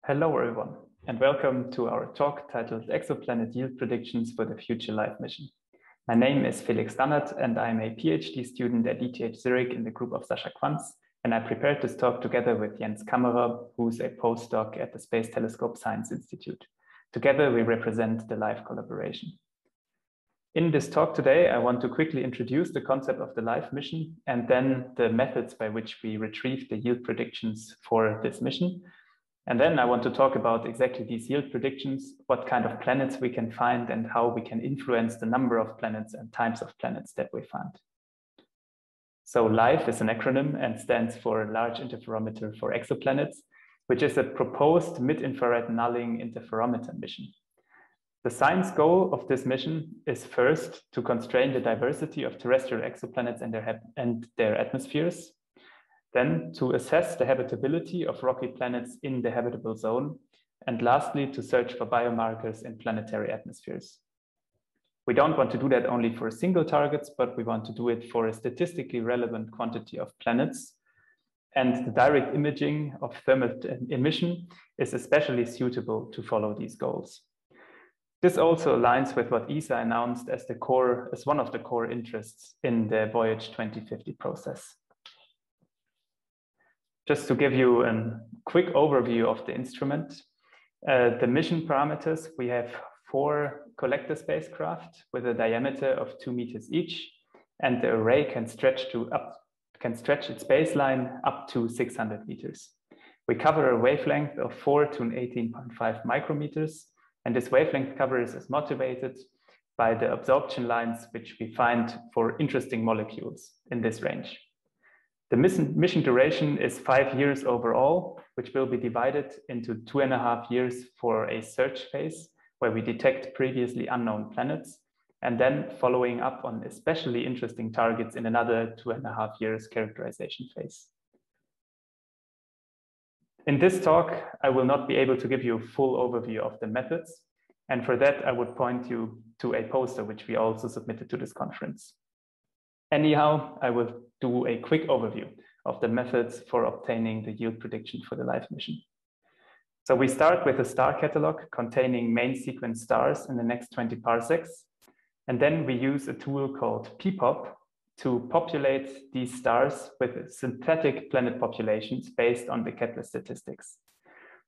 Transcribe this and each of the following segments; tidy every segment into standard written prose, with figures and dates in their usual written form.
Hello everyone, and welcome to our talk titled Exoplanet Yield Predictions for the Future Life Mission. My name is Felix Dannert, and I'm a PhD student at ETH Zurich in the group of Sascha Quanz, and I prepared this talk together with Jens Kammerer, who's a postdoc at the Space Telescope Science Institute. Together, we represent the LIFE collaboration. In this talk today, I want to quickly introduce the concept of the LIFE mission and then the methods by which we retrieve the yield predictions for this mission. And then I want to talk about exactly these yield predictions, what kind of planets we can find and how we can influence the number of planets and types of planets that we find. So LIFE is an acronym and stands for Large Interferometer for Exoplanets, which is a proposed mid-infrared nulling interferometer mission. The science goal of this mission is first to constrain the diversity of terrestrial exoplanets and their atmospheres, then to assess the habitability of rocky planets in the habitable zone, and lastly, to search for biomarkers in planetary atmospheres. We don't want to do that only for single targets, but we want to do it for a statistically relevant quantity of planets. And the direct imaging of thermal emission is especially suitable to follow these goals. This also aligns with what ESA announced as one of the core interests in the Voyage 2050 process. Just to give you a quick overview of the instrument, the mission parameters, we have 4 collector spacecraft with a diameter of 2 meters each, and the array can stretch its baseline up to 600 meters. We cover a wavelength of 4 to 18.5 micrometers, and this wavelength coverage is motivated by the absorption lines which we find for interesting molecules in this range. The mission duration is 5 years overall, which will be divided into 2.5 years for a search phase where we detect previously unknown planets, and then following up on especially interesting targets in another 2.5 years characterization phase. In this talk, I will not be able to give you a full overview of the methods, and for that, I would point you to a poster which we also submitted to this conference. Anyhow, I will do a quick overview of the methods for obtaining the yield prediction for the LIFE mission. So we start with a star catalog containing main sequence stars in the next 20 parsecs, and then we use a tool called PPOP to populate these stars with synthetic planet populations based on the Kepler statistics.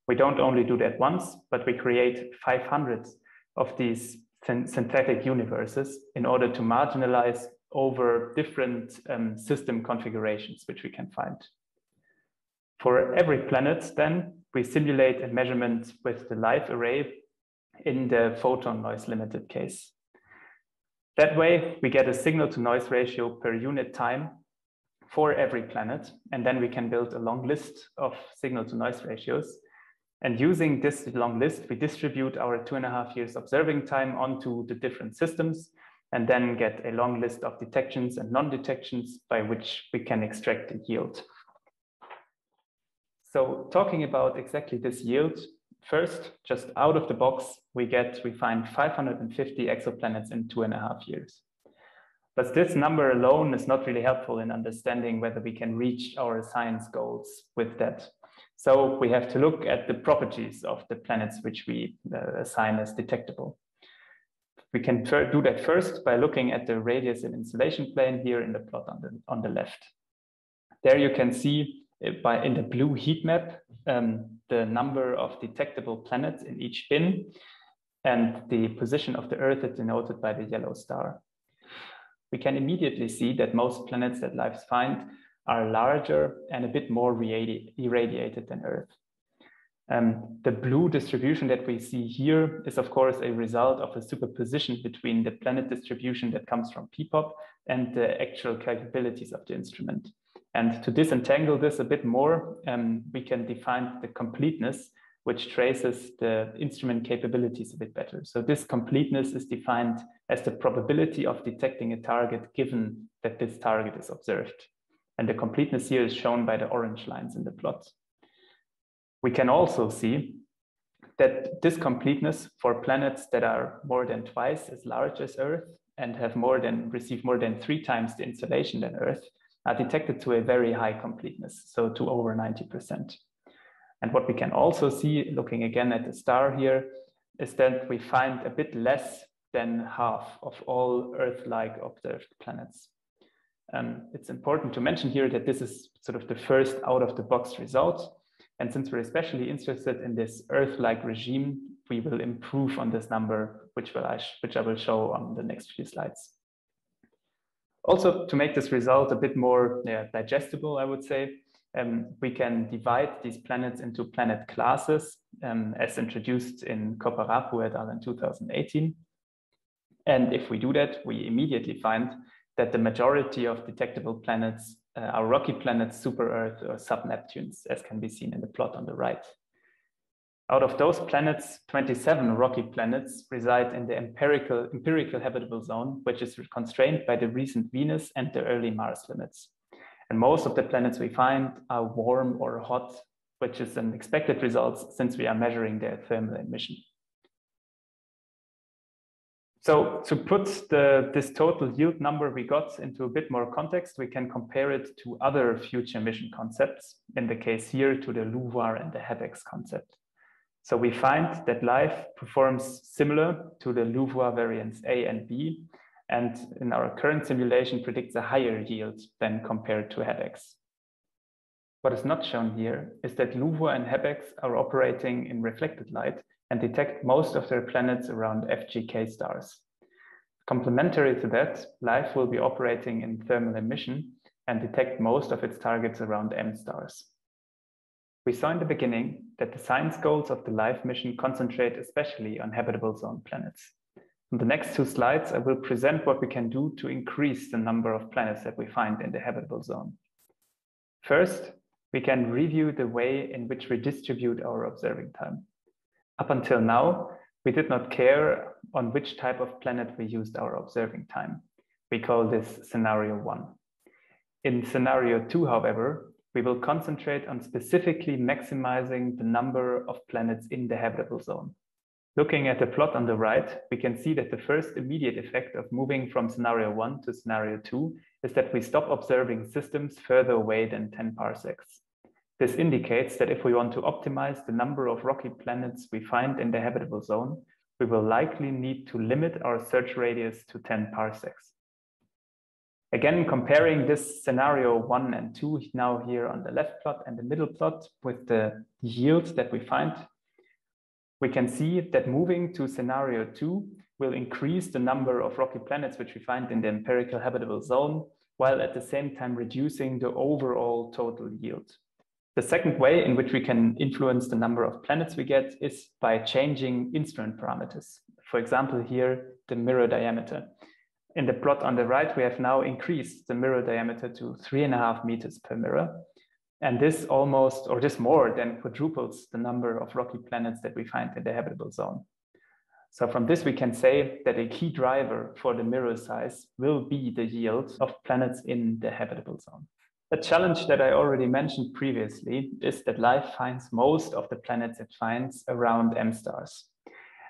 We don't only do that once, but we create 500 of these synthetic universes in order to marginalize over different system configurations which we can find. For every planet, then, we simulate a measurement with the LIFE array in the photon noise limited case. That way, we get a signal to noise ratio per unit time for every planet, and then we can build a long list of signal to noise ratios. And using this long list, we distribute our 2.5 years observing time onto the different systems, and then get a long list of detections and non-detections by which we can extract the yield. So talking about exactly this yield, first, just out of the box, we find 550 exoplanets in 2.5 years. But this number alone is not really helpful in understanding whether we can reach our science goals with that. So we have to look at the properties of the planets which we assign as detectable. We can do that first by looking at the radius and insolation plane here in the plot on the left. There you can see in the blue heat map the number of detectable planets in each bin, and the position of the Earth is denoted by the yellow star. We can immediately see that most planets that LIFE finds are larger and a bit more irradiated than Earth. The blue distribution that we see here is, of course, a result of a superposition between the planet distribution that comes from PPOP and the actual capabilities of the instrument. And to disentangle this a bit more, we can define the completeness, which traces the instrument capabilities a bit better. So this completeness is defined as the probability of detecting a target given that this target is observed. And the completeness here is shown by the orange lines in the plot. We can also see that this completeness for planets that are more than twice as large as Earth and have receive more than 3 times the insolation than Earth are detected to a very high completeness, so to over 90%. And what we can also see, looking again at the star here, is that we find a bit less than half of all Earth-like observed planets. It's important to mention here that this is sort of the first out-of-the-box result. And since we're especially interested in this Earth-like regime, we will improve on this number, which I will show on the next few slides. Also, to make this result a bit more digestible, I would say, we can divide these planets into planet classes as introduced in Koparapu et al. In 2018. And if we do that, we immediately find that the majority of detectable planets are rocky planets, super-Earth or sub-Neptunes, as can be seen in the plot on the right. Out of those planets, 27 rocky planets reside in the empirical habitable zone, which is constrained by the recent Venus and the early Mars limits. And most of the planets we find are warm or hot, which is an expected result since we are measuring their thermal emission. So to put this total yield number we got into a bit more context, we can compare it to other future mission concepts, in the case here to the LUVOIR and the HABEX concept. So we find that life performs similar to the LUVOIR variants A and B, and in our current simulation predicts a higher yield than compared to HABEX. What is not shown here is that LUVOIR and HABEX are operating in reflected light and detect most of their planets around FGK stars. Complementary to that, life will be operating in thermal emission and detect most of its targets around M stars. We saw in the beginning that the science goals of the life mission concentrate especially on habitable zone planets. In the next two slides, I will present what we can do to increase the number of planets that we find in the habitable zone. First, we can review the way in which we distribute our observing time. Up until now, we did not care on which type of planet we used our observing time. We call this scenario 1. In scenario 2, however, we will concentrate on specifically maximizing the number of planets in the habitable zone. Looking at the plot on the right, we can see that the first immediate effect of moving from scenario 1 to scenario 2 is that we stop observing systems further away than 10 parsecs. This indicates that if we want to optimize the number of rocky planets we find in the habitable zone, we will likely need to limit our search radius to 10 parsecs. Again, comparing this scenario 1 and 2 now here on the left plot and the middle plot with the yield that we find, we can see that moving to scenario 2 will increase the number of rocky planets which we find in the empirical habitable zone, while at the same time reducing the overall total yield. The second way in which we can influence the number of planets we get is by changing instrument parameters. For example, here, the mirror diameter. In the plot on the right, we have now increased the mirror diameter to 3.5 meters per mirror. And this almost, or this more than quadruples the number of rocky planets that we find in the habitable zone. So from this, we can say that a key driver for the mirror size will be the yield of planets in the habitable zone. A challenge that I already mentioned previously is that life finds most of the planets it finds around M stars.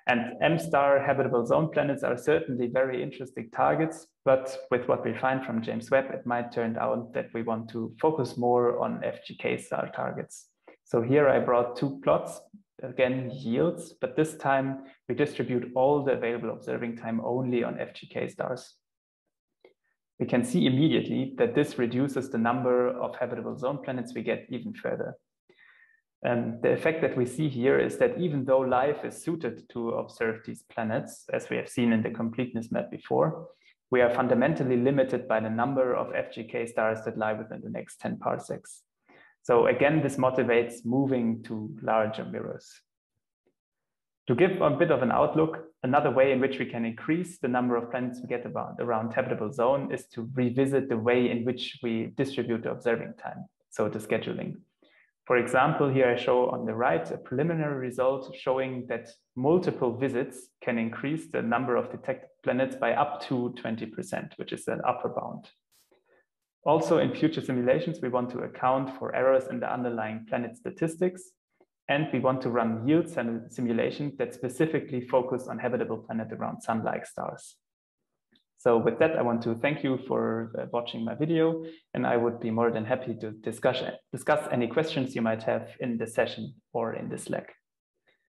And M-star habitable zone planets are certainly very interesting targets, but with what we find from James Webb, it might turn out that we want to focus more on FGK star targets. So here I brought two plots, again yields, but this time we distribute all the available observing time only on FGK stars. We can see immediately that this reduces the number of habitable zone planets we get even further. The effect that we see here is that even though life is suited to observe these planets, as we have seen in the completeness map before, we are fundamentally limited by the number of FGK stars that lie within the next 10 parsecs. So again, this motivates moving to larger mirrors. To give a bit of an outlook, another way in which we can increase the number of planets we get around habitable zone is to revisit the way in which we distribute the observing time, so the scheduling. For example, here I show on the right a preliminary result showing that multiple visits can increase the number of detected planets by up to 20%, which is an upper bound. Also, in future simulations, we want to account for errors in the underlying planet statistics, and we want to run yield simulations that specifically focus on habitable planets around sun-like stars. So with that, I want to thank you for watching my video, and I would be more than happy to discuss any questions you might have in the session or in the Slack.